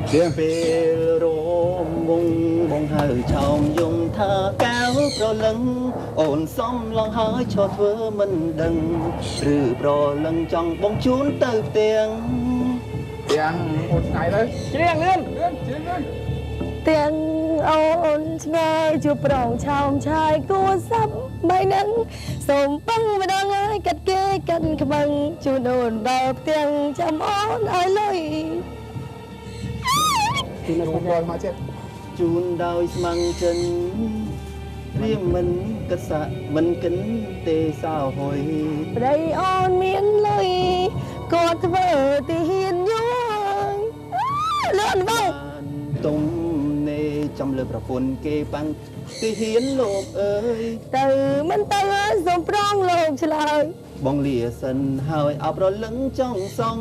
ពេលរមវងបងហើយឆោមយំថាកៅប្រលឹងអូនសំឡងហើយឈរធ្វើមិនដឹងឬប្រលឹងចង់បងជូនទៅផ្ទាំងអូនថ្ងៃទៅច្រៀងលឿនច្រៀងលឿនទាំងអូនឆ្ងាយជួបប្រងឆោមឆាយគួសាប់បីនឹងសូមពឹងម្ដងហើយកាត់គេកាត់ក្បឹងជូនអូនដល់ផ្ទាំងចាំអូនឲ្យលុយជូនដល់មកចិត្តជូនដោយស្មងចិនរៀមមិនកសៈមិនកិនទេសោហុយប្តីអូនមានលុយគាត់ធ្វើទីហ៊ានយូរលឿនបងទុំនេចំលើប្រពន្ធគេប៉ាំងទីហ៊ានលោកអើយទៅមិនទៅសូមប្រងលោកឆ្លើយបងលាសិនហើយអបរលឹងចង់សង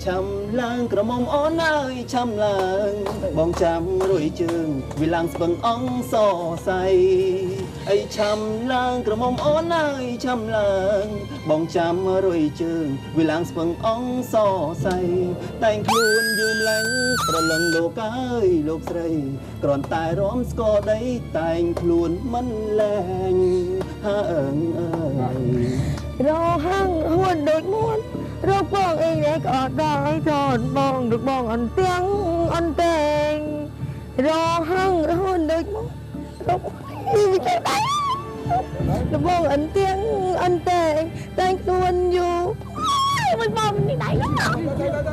ឆំឡើងក្រមុំអូនហើយឆំឡើងបងចាំរួយជើងវិឡាំងស្ពឹងអងសសៃអីឆំឡើងក្រមុំអូនហើយឆំឡើងបងចាំរួយជើងវិឡាំងស្ពឹងអងសសៃតែងខ្លួនយូរឡាំងប្រលឹងលោកអើយលោកស្រីគ្រាន់តែរំស្គាល់ដីតែងខ្លួនមិនលែងហើអើងអើយរហឹងហួនដូចមួនរកបងអីនេះក៏ដែរថនបងរកបងអន្ទាំងអន្តែងរហឹងហួនដូចមួនរកអីនេះក៏ដែររកបងអន្ទាំងអន្តែងតែងខ្លួនយូរមិនបងនេះដែរណាដ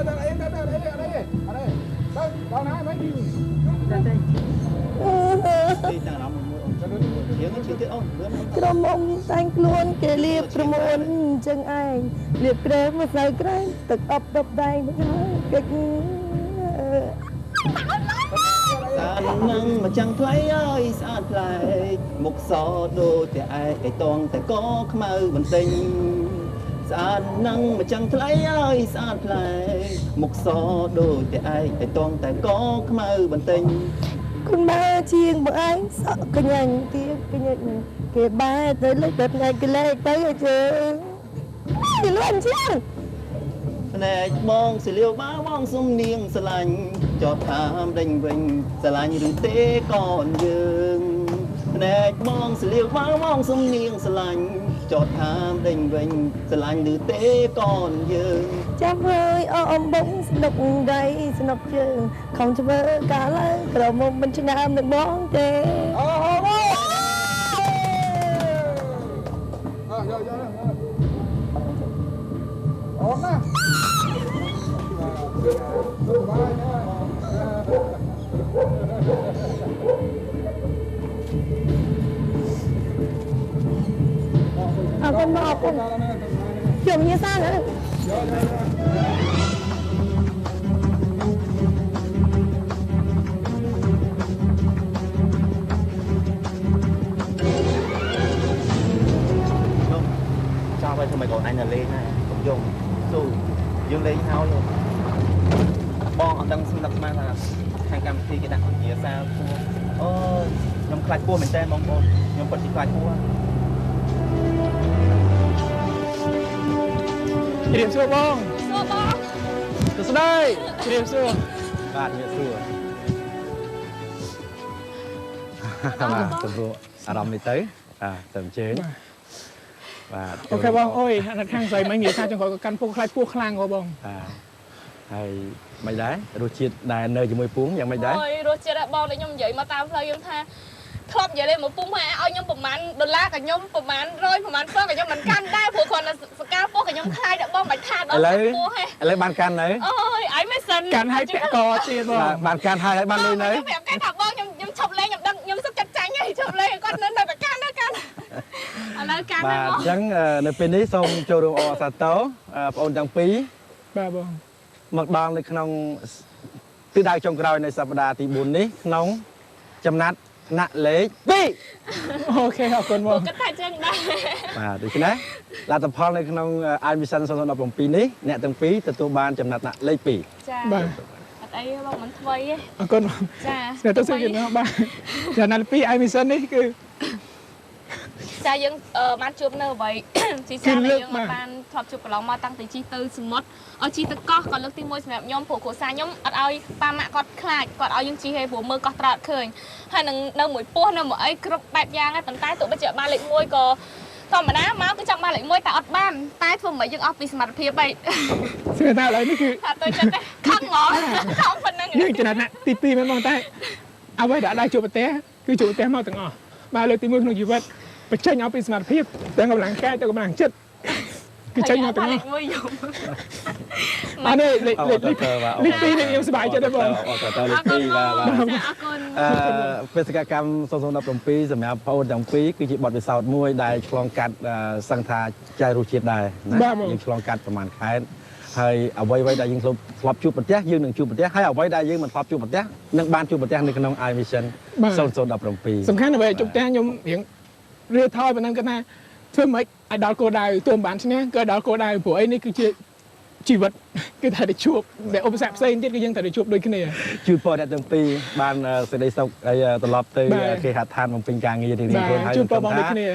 ល់ណាមិនទីតាំងរំមួយជាងទៀតអូនក្រុមôngតែងខ្លួនគេលៀបប្រមូលអញ្ចឹងឯងលៀបក្រែមមកស្ៅក្រែមទឹកអប់ដប់ដែងមកហើយកិច្ចសាននឹងមកចាំងថ្លៃអើយស្អាតប្លែកមុខសដូចតែឯកឯតងតែកខ្មៅបន្ទិញស្អាតនឹងមកចាំងថ្លៃអើយស្អាតប្លែកមុខសដូចតែឯកឯតងតែកខ្មៅបន្ទិញគុណម៉ែជាងបងឯងសក់កញ្ញាញ់ទៀតកញ្ញាញ់គេបែរទៅលេខទៅថ្ងៃគេលេខទៅជើគេលួនជាងភ្នែកបងសិលាវបាបងសុំនាងស្រឡាញ់ចោតតាមដេញវិញស្រឡាញ់ឬទេកូនយើងភ្នែកបងសិលាវបាបងសុំនាងស្រឡាញ់ចោតតាមដេញវិញស្រឡាញ់ឬទេកូនយើងចាំហើយអំបងស្នុកដៃស្នុកជើងខំធ្វើកាលឡើងក្រមុំមិនឆ្ងាមនឹងបងទេអូអូណាសុខបាយណាអរគុណមកអរគុណខ្ញុំញ៉ាំសាណាចាំឲ្យធ្វើម៉េចកូនអញនៅលេងណាកុំយំស៊ូយើងលេងហើយបងអត់ដឹងស្នឹកស្មានថាខាងកម្មវិធីគេដាក់វិញ្ញាសាពូអូខ្ញុំខ្លាចពូមែនតើបងប្អូនខ្ញុំពិតជាខ្លាចពូជ្រាបសួរបងសួរបងសួស្ដីជ្រាបសួរបាទជ្រាបសួរបាទទៅអារម្មណ៍នេះទៅទៅអញ្ជើញបាទអូខេបងអូយអាណិតខាងស្រីមិញនិយាយថាចង់គាត់កាន់ពុកខ្លាចពោះខ្លាំងហ៎បងហើយមិនដែររសជាតិដែលនៅជាមួយពងយ៉ាងមិនដែរអូយរសជាតិបងដែលខ្ញុំនិយាយមកតាមផ្លូវយើងថាធ្លាប់និយាយលេងមកពុំម៉ែឲ្យខ្ញុំប្រហែលដុល្លារក៏ខ្ញុំប្រហែល100ប្រហែល1000ក៏ខ្ញុំមិនកាន់ដែរព្រោះគាត់សកាលពោះក៏ខ្ញុំខ្លាចដល់បងមិនថាដល់ពោះហេឥឡូវបានកាន់នៅអូយឲ្យមិនសិនកាន់ឲ្យពាក់កទៀតបងបានកាន់ហើយបានលុយនៅខ្ញុំប្រាប់គេថាបងខ្ញុំឈប់លេងខ្ញុំដឹងខ្ញុំសឹកចាត់ចាញ់ហើយឈប់លេងគាត់នៅតែកាន់ណាកាន់ឥឡូវកាន់បាទអញ្ចឹងនៅពេលនេះសូមចូលរួមអបអរសាទរបងអូនទាំងពីរបាទបងមកដល់នៅក្នុងទិសដៅចុងក្រោយនៃសប្តាហ៍ទី4នេះក្នុងចំណាត់ថ្នាក់លេខ2អូខេអរគុណបងគាត់ថាចឹងដែរបាទដូច្នេះលទ្ធផលនៅក្នុង Admission 2017នេះអ្នកទាំងពីរទទួលបានចំណាត់ថ្នាក់លេខ2ចាបាទអត់អីបងមិនថ្មីទេអរគុណចាស្ទើទៅសិនបាទចំណាត់2 Admission នេះគឺ ចាយើងបានជួបនៅអ្វីជីសាដែលយើងបានធ្លាប់ជួបកន្លងមកតាំងពីជីទៅសមុទ្រជីទៅកោះក៏លើកទី1សម្រាប់ខ្ញុំព្រោះគ្រួសារខ្ញុំអត់ឲ្យប៉ាម៉ាក់គាត់ខ្លាចគាត់ឲ្យយើងជីហេព្រោះមើលកោះត្រោតឃើញហើយនឹងនៅមួយពោះនៅមួយអីគ្រប់បែបយ៉ាងហើយប៉ុន្តែទោះបីជាបានលេខ1ក៏ធម្មតាមកគឺចង់បានលេខ1តែអត់បានតែធ្វើមិនយើងអស់ពីសមត្ថភាពហីស្គាល់តែឥឡូវនេះគឺអត់ទៅចិត្តទេខឹងហ្មងខំប៉ុណ្ណឹងយើងចំណាត់ណាទី2មែនបងតែអ្វីដែលជួបប្រទេសគឺជួបប្រទេសមកទាំងអស់បាទលើកទី1ក្នុងជីវិតបញ្ចេញឲ្យពីសមត្ថភាពទាំងកម្លាំងកាយទាំងកម្លាំងចិត្តគឺចេញមកទាំងអស់អានេះលេខ2នេះខ្ញុំសប្បាយចិត្តទេបងអរគុណបេសកកម្ម0017សម្រាប់បងអូនទាំងពីរគឺជាបទពិសោធន៍មួយដែលឆ្លងកាត់សង្ឃថាចែករសជាតិដែរណាយើងឆ្លងកាត់ប្រហែលខែហើយអ្វីៗដែលយើងធ្លាប់ជួបប្រទះយើងនឹងជួបប្រទះហើយអ្វីដែលយើងមិនធ្លាប់ជួបប្រទះនឹងបានជួបប្រទះនៅក្នុង iMission 0017សំខាន់អ្វីជួបប្រទះខ្ញុំរៀងរឿថយប៉ុណ្ណឹងគាត់ថាធ្វើម៉េចឲ្យដល់គោលដៅទោះមិនបានឈ្នះក៏ដល់គោលដៅព្រោះអីនេះគឺជាជីវិតគឺថាទៅជួបតែឧបសគ្គផ្សេងទៀតគឺយើងតែទៅជួបដូចគ្នាជូនពរអ្នកទាំងពីរបានសេចក្តីសុខហើយត្រឡប់ទៅគេហដ្ឋានបំពេញការងាររៀងៗខ្លួនហើយជូនពរបងដូចគ្នា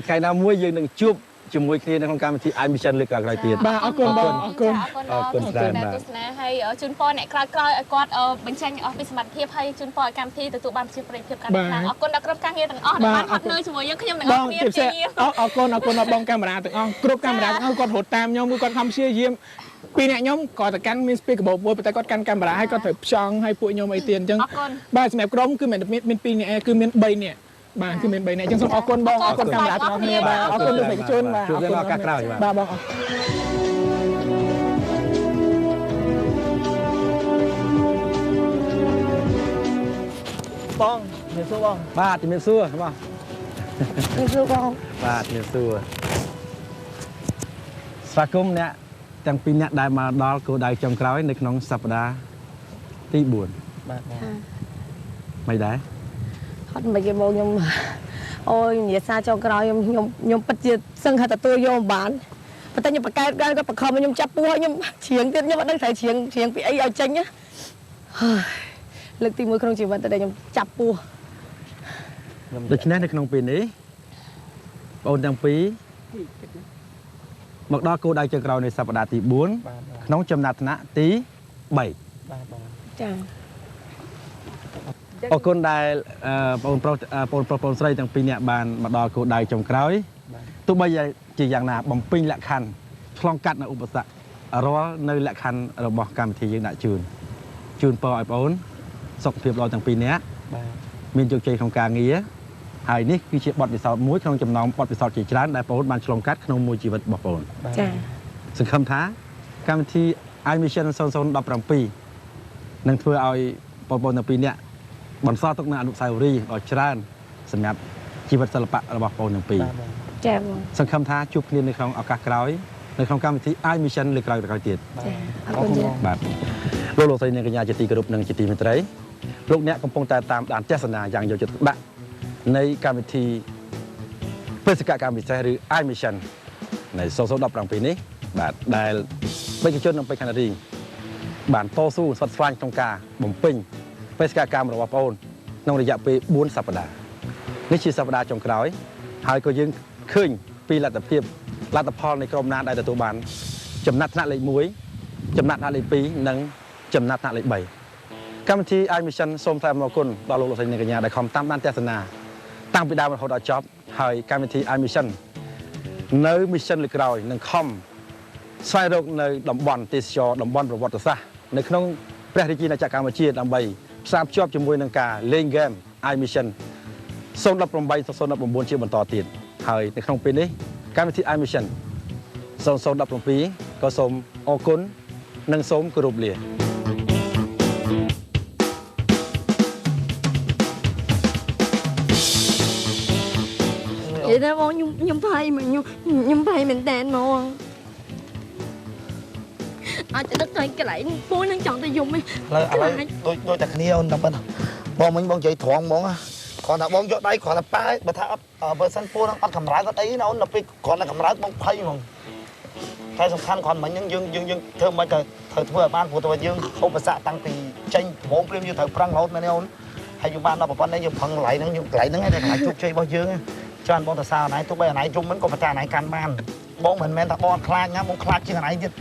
ថ្ងៃណាមួយយើងនឹងជួបជាមួយគ្នានៅក្នុងកម្មវិធី iMission លើកក្រោយទៀតបាទអរគុណបងអរគុណច្រើនបាទទស្សនាហើយជូនពរអ្នកក្រោយៗឲ្យគាត់បញ្ចេញអស់ពីសមត្ថភាពហើយជូនពរឲ្យកម្មវិធីទទួលបានប្រជាប្រិយភាពកាន់តែខ្លាំងអរគុណដល់ក្រុមការងារទាំងអស់ដែលបានហត់នឿយជាមួយយើងខ្ញុំទាំងអស់គ្នាព្យាយាមអរគុណដល់បងកាមេរ៉ាទាំងអស់គ្រប់កាមេរ៉ាទាំងអស់គាត់រត់តាមខ្ញុំគាត់ខំព្យាយាមពីអ្នកខ្ញុំគាត់ទៅកាន់មាន speaker មួយតែគាត់កាន់កាមេរ៉ាហើយគាត់ត្រូវផ្ចង់ឲ្យពួកខ្ញុំអីទៀតអញ្ចឹងបាទសម្រាប់ក្រុមគឺមាន2នាក់គឺមាន3នាក់បាទគឺមាន3នាក់អញ្ចឹងសូមអរគុណបងអរគុណកាមេរ៉ាទាំងអស់គ្នាបាទអរគុណលោកបេក្ខជនបាទជួបគ្នាឱកាសក្រោយបាទបងបងជំរាបសួរបងបាទជំរាបសួរបងជំរាបសួរបងបាទជំរាបសួរស្វាគមន៍អ្នកទាំងពីរអ្នកដែលមកដល់គោលដៅចុងក្រោយនៅក្នុងសប្តាហ៍ទី4បាទមិនដែរអត់មិនគេបងខ្ញុំអូយនិយាយសារចុងក្រោយខ្ញុំពិតជាសឹងថាទទួលយកមិនបានប៉ុន្តែខ្ញុំបកកើតគាត់បង្ខំខ្ញុំចាប់ពោះខ្ញុំច្រៀងទៀតខ្ញុំអត់ដឹងត្រូវច្រៀងពីអីឲ្យចេញណាលើកទី1ក្នុងជីវិតតែខ្ញុំចាប់ពោះដូច្នេះនៅក្នុងពេលនេះបងអូនទាំងពីរមកដល់គោលដៅចុងក្រោយនៃសប្តាហ៍ទី4ក្នុងចំណាត់ថ្នាក់ទី3បាទបងចាអរគុណដែលបងប្រុសបងស្រីទាំងពីរនាក់បានមកដល់គោលដៅចុងក្រោយទោះបីជាយ៉ាងណាបំពេញលក្ខខណ្ឌឆ្លងកាត់នៅឧបសគ្គរាល់នៅលក្ខខណ្ឌរបស់កម្មវិធីយើងដាក់ជូនពរឲ្យបងអូនសុខភាពល្អទាំងពីរនាក់មានជោគជ័យក្នុងការងារហើយនេះគឺជាបទពិសោធន៍មួយក្នុងចំណោមបទពិសោធន៍ជាច្រើនដែលបងអូនបានឆ្លងកាត់ក្នុងមួយជីវិតរបស់បងអូនចា៎សង្ឃឹមថាកម្មវិធី iMission 0017នឹងធ្វើឲ្យបងប្អូនទាំងពីរនាក់បន្សល់ទុកនូវអនុស្សាវរីយ៍ដ៏ច្រើនសម្រាប់ជីវិតសិល្បៈរបស់បងទាំងពីរចា៎បងសង្ឃឹមថាជួបគ្នានៅក្នុងឱកាសក្រោយនៅក្នុងកម្មវិធី iMission លើក្រោយទៀតចា៎អរគុណបាទលោកស្រីនាងកញ្ញាជាទីគោរពនិងជាទីមេត្រីលោកអ្នកកំពុងតែតាមដានទស្សនាយ៉ាងយកចិត្តទុកដាក់នៃកម្មវិធីបេសកកម្មពិសេសឬ iMission នៃ0017នេះបាទដែលបេក្ខជននៅពេជ្រខណ្ឌរីងបានតស៊ូស្វិតស្វាញក្នុងការបំពេញបេសកកម្មរបស់បងអូនក្នុងរយៈពេល4សប្តាហ៍នេះជាសប្តាហ៍ចុងក្រោយហើយក៏យើងឃើញពីលទ្ធផលនៃក្រុមណាដែលទទួលបានចំណាត់ថ្នាក់លេខ1ចំណាត់ថ្នាក់លេខ2និងចំណាត់ថ្នាក់លេខ3កម្មវិធី iMission សូមថ្លែងអំណរគុណដល់លោកលោកស្រីនិងកញ្ញាដែលខំតាមដានទស្សនាតាំងពីដើមរហូតដល់ចប់ហើយកម្មវិធី iMission នៅ mission លើក្រោយនឹងខំស្វែងរកនៅតំបន់ទេសចរតំបន់ប្រវត្តិសាស្ត្រនៅក្នុងព្រះរាជាណាចក្រកម្ពុជាដើម្បីផ្សារភ្ជាប់ជាមួយនឹងការលេងហ្គេម iMission 018-019ជាបន្តទៀតហើយនៅក្នុងពេលនេះកម្មវិធី iMission 0017ក៏សូមអរគុណនិងសូមគោរពលានិយាយថាបងខ្ញុំភ័យខ្ញុំភ័យមែនតើបងអាចដឹកទៅកន្លែងពូនឹងចង់ទៅយំឯងឥឡូវដូចតែគ្នាអូនតែប៉ុណ្ណឹងបងមិញបងនិយាយត្រង់ហ្មងគ្រាន់តែបងយកដៃគ្រាន់តែប៉ាបើថាអត់បើសិនពូនឹងអត់កម្រើកអត់អីណាអូនដល់ពេលគ្រាន់តែកម្រើកបងភ័យហ្មងតែសំខាន់គ្រាន់មិញយើងធ្វើមិនទៅត្រូវធ្វើឲ្យបានព្រោះតែយើងឧបសគ្គតាំងពីចេញដំបូងព្រាមយើងត្រូវប្រឹងរហូតមែនទេអូនហើយយើងបានដល់ប៉ុណ្ណេះយើងប្រឹងកន្លែងហ្នឹងតែកន្លែងហ្នឹងតែកន្លែងជោគជ័យរបស់យើងអ ច្រើនបងតសើណៃទោះបីណៃជុំមិនក៏ប្រចាណៃកាន់បានបងមិនមែនថាបងខ្លាចណាបងខ្លាចជាងណៃទៀត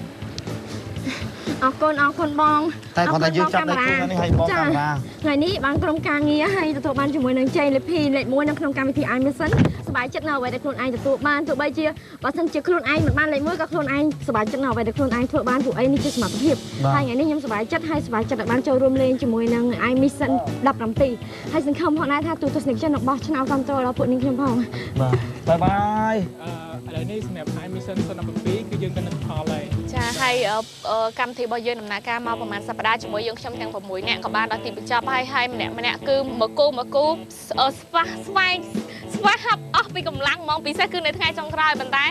អរគុណបង តែគាត់តែយើងចាប់ដៃខ្លួននេះឲ្យបងកាមេរ៉ា ថ្ងៃនេះបានក្រុមការងារហើយទទួលបានជាមួយនឹងជ័យលេខ2លេខ1នៅក្នុងកម្មវិធី iMission សប្បាយចិត្តនៅអ្វីដែលខ្លួនឯងទទួលបានទោះបីជាបើសិនជាខ្លួនឯងមិនបានលេខ1ក៏ខ្លួនឯងសប្បាយចិត្តនៅអ្វីដែលខ្លួនឯងធ្វើបានពួកអីនេះជាសមត្ថភាពហើយថ្ងៃនេះខ្ញុំសប្បាយចិត្តហើយសប្បាយចិត្តដែលបានចូលរួមលេងជាមួយនឹង iMission 17ហើយសង្ឃឹមផងដែរថាទូទស្សនិកជនរបស់ឆ្នាំគ្រប់គ្រងដល់ពួកនាងខ្ញុំផងបាទបាយ ឥឡូវនេះសម្រាប់ iMission 17គឺយើងទៅនឹងផលហើយ ចាហើយកម្មវិធីរបស់យើងដំណើរការមកប្រហែលសប្តាហ៍ជាមួយយើងខ្ញុំទាំង6នាក់ក៏បានដល់ទីបញ្ចប់ហើយម្នាក់គឺមកគូស្វះហាប់អស់ពីកម្លាំងហ្មងពិសេសគឺនៅថ្ងៃចុងក្រោយប៉ុន្តែ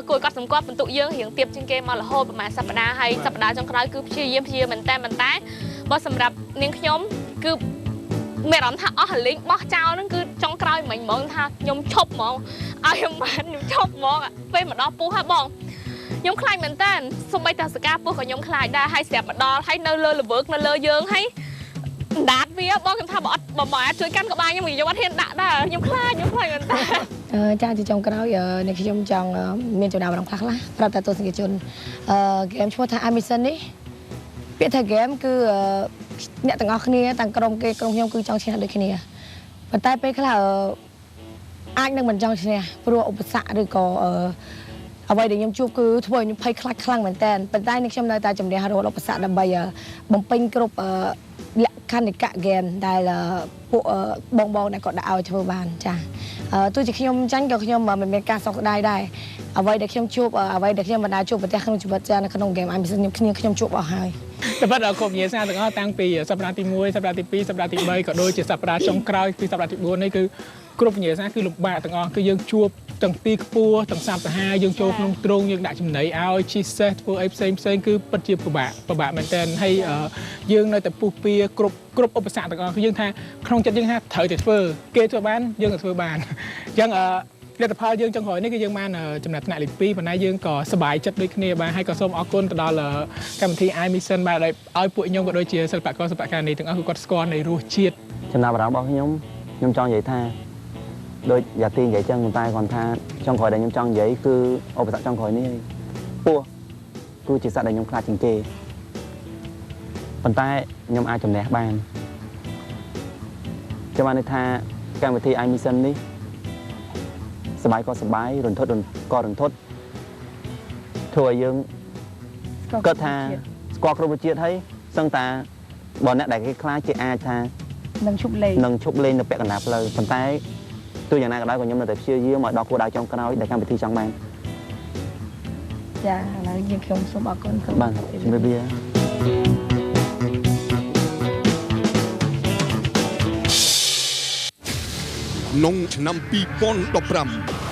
គួរកត់សម្គាល់បន្ទុកយើងរៀងទៀបជាងគេមករហូតប្រហែលសប្តាហ៍ហើយសប្តាហ៍ចុងក្រោយគឺព្យាយាមមែនតែបើសម្រាប់នាងខ្ញុំគឺមានអារម្មណ៍ថាអស់រលីងបោះចោលហ្នឹងគឺចុងក្រោយមិញហ្មងថាខ្ញុំឈប់ហ្មងឲ្យខ្ញុំបានខ្ញុំឈប់ហ្មងពេលមកដល់ពុះហើយបងខ្ញុំខ្លាចមែនតើសូម្បីតែសកាពុះក៏ខ្ញុំខ្លាចដែរហើយស្រាប់មកដល់ហើយនៅលើល្វើកនៅលើយើងហើយដាតវាបងខ្ញុំថាបើអត់បើមកជួយកាន់ក្បាលខ្ញុំខ្ញុំអត់ហ៊ានដាក់ដែរខ្ញុំខ្លាចមែនតើ ចាជាចុងក្រោយនេះខ្ញុំចង់មានចំណាប់អារម្មណ៍ខ្លះប្រាប់តែទស្សនិកជនហ្គេមឈ្មោះថា iMission នេះពាក្យថាហ្គេមគឺអ្នកទាំងអស់គ្នាទាំងក្រុមខ្ញុំគឺចង់ឈ្នះដូចគ្នាប៉ុន្តែពេលខ្លះអាចនឹងមិនចង់ឈ្នះព្រោះឧបសគ្គឬក៏អ្វីដែលខ្ញុំជួបគឺធ្វើឲ្យខ្ញុំភ័យខ្លាចខ្លាំងមែនតើប៉ុន្តែនេះខ្ញុំនៅតែជំនះរាល់ឧបសគ្គដើម្បីបំពេញគ្រប់លក្ខណៈហ្គេមដែលពួកបងដែលគាត់ដាក់ឲ្យធ្វើបានចាទោះជាខ្ញុំចាញ់ក៏ខ្ញុំមិនមានការសោកស្ដាយដែរអ្វីដែលខ្ញុំជួបអ្វីដែលខ្ញុំមិនដែលជួបប្រទះក្នុងជីវិតចានៅក្នុងហ្គេម iMission ខ្ញុំជួបអស់ហើយ តែប៉ុន្តែគ្រប់ញាសាទាំងអស់តាំងពីសប្តាហ៍ទី1សប្តាហ៍ទី2សប្តាហ៍ទី3ក៏ដូចជាសប្តាហ៍ចុងក្រោយគឺសប្តាហ៍ទី4នេះគឺគ្រប់ញាសាគឺលំបាកទាំងអស់គឺយើងជួបទាំងទីខ្ពស់ទាំងសាប់សាហាយើងចូលក្នុងទ្រង់យើងដាក់ចំណីឲ្យជីសេះធ្វើអីផ្សេងគឺពិតជាពិបាកមែនតើហើយយើងនៅតែពុះពៀគ្រប់ឧបសគ្គទាំងអស់គឺយើងថាក្នុងចិត្តយើងថាត្រូវតែធ្វើគេធ្វើបានយើងក៏ធ្វើបានអញ្ចឹងលទ្ធផលយើងចុងក្រោយនេះគឺយើងបានចំណាត់ថ្នាក់លេខ2ប៉ុន្តែយើងក៏សប្បាយចិត្តដូចគ្នាបាទហើយក៏សូមអរគុណទៅដល់កម្មវិធី iMission បាទឲ្យពួកខ្ញុំក៏ដូចជាសិល្បករសិល្បករនេះទាំងអស់គឺគាត់ស្គាល់នៃរសជាតិ ចំណាប់អារម្មណ៍របស់ខ្ញុំចង់និយាយថាដូចយ៉ាទីនិយាយចឹងប៉ុន្តែគាត់ថាចុងក្រោយដែលខ្ញុំចង់និយាយគឺឧបសគ្គចុងក្រោយនេះពោះគឺជាសត្វដែលខ្ញុំខ្លាចជាងគេប៉ុន្តែខ្ញុំអាចជំនះបានចាំបានន័យថាកម្មវិធី iMission នេះសប្បាយក៏សប្បាយរន្ធត់ក៏រន្ធត់ធ្វើឲ្យយើងគាត់ថាស្គាល់គ្រប់វិជាតិហើយសឹងតាបើអ្នកដែលគេខ្លាចគេអាចថានឹងឈប់លេងនៅពាក់កណ្ដាលផ្លូវប៉ុន្តែទោះយ៉ាងណាក៏ដោយក៏ខ្ញុំនៅតែព្យាយាមឲ្យដល់គោលដៅចុងក្រោយដែលកម្មវិធីចង់បានចាឥឡូវយើងខ្ញុំសូមអរគុណបាទជំរាបលាក្នុងឆ្នាំ2015